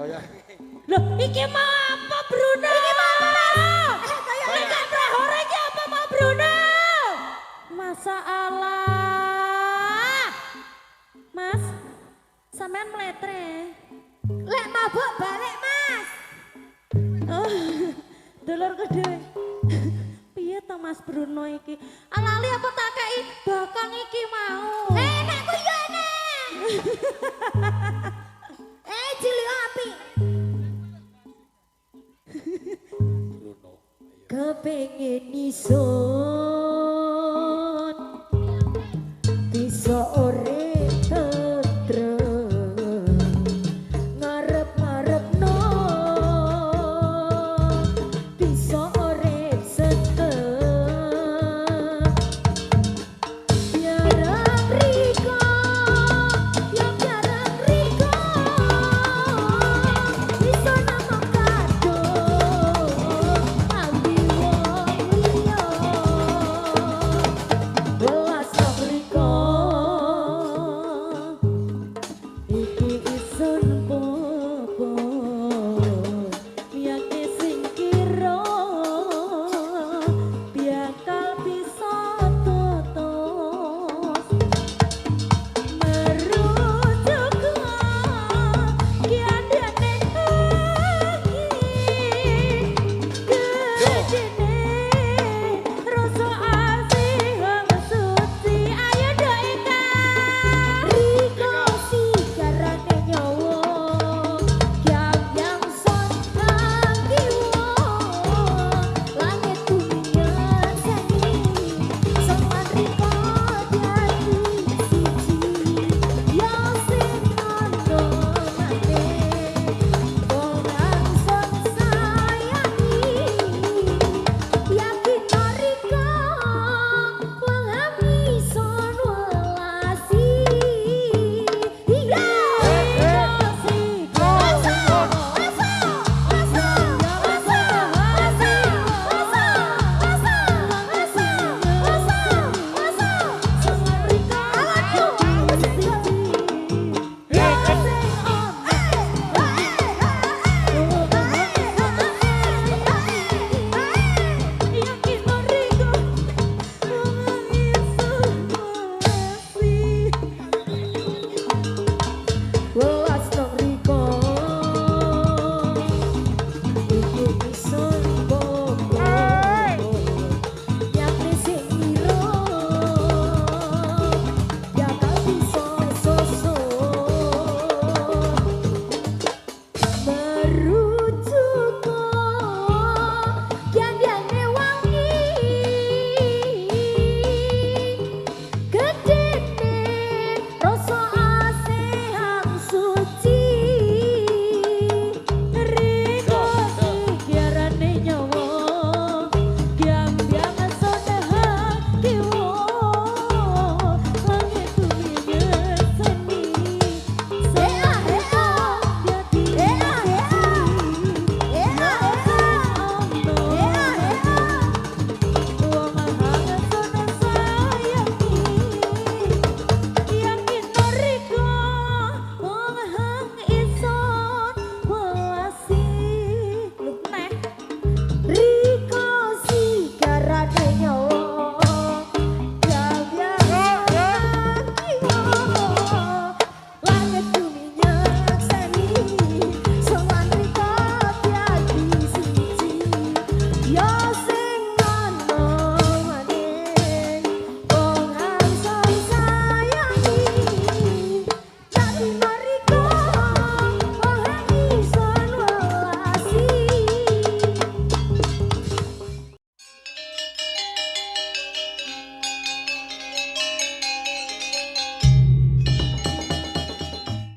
Loh, iki mau apa Bruno? Iki mau apa? Kayak prahara iki apa mau Bruno? Masa Allah. Mas, sampean meletre. Lek mabuk balik, Mas. Oh, dulur kedhe. Piye to Mas Bruno iki? Alali apa tak kei bakang iki mau? Enakku yo enak. Cilik api. Kepengin ison bisa urip tentrem ngarep-ngarepno bisa urip setem biarang riko yang biarang riko bisa nama kado ambil wong liya welas riko iki isun popo miyake sing kira biakal bisa totos merujuk kiandane gedene rasa asih wong suci ayo doika riko sigarane nyawa yang son kiwo langit bumi seni sopan riko dadi siji yo sing ngono mate orang son sayangi yakin riko pengami son welasi iya welas nang riko iki isun popo yakni sing ira bakal bisa soso merujuk kiandane wangi gedene rasa asih hang suci riko sigarane nyawa gyang-gyang sodaha kiwo langit bumi seni hea hea dadi hea hea hea wong hang sono sayangi yakin riko wong hang ison welasi neh riko sigarane nyawa yang kiwo langit bumi nyekseni sowan riko dadi siji yo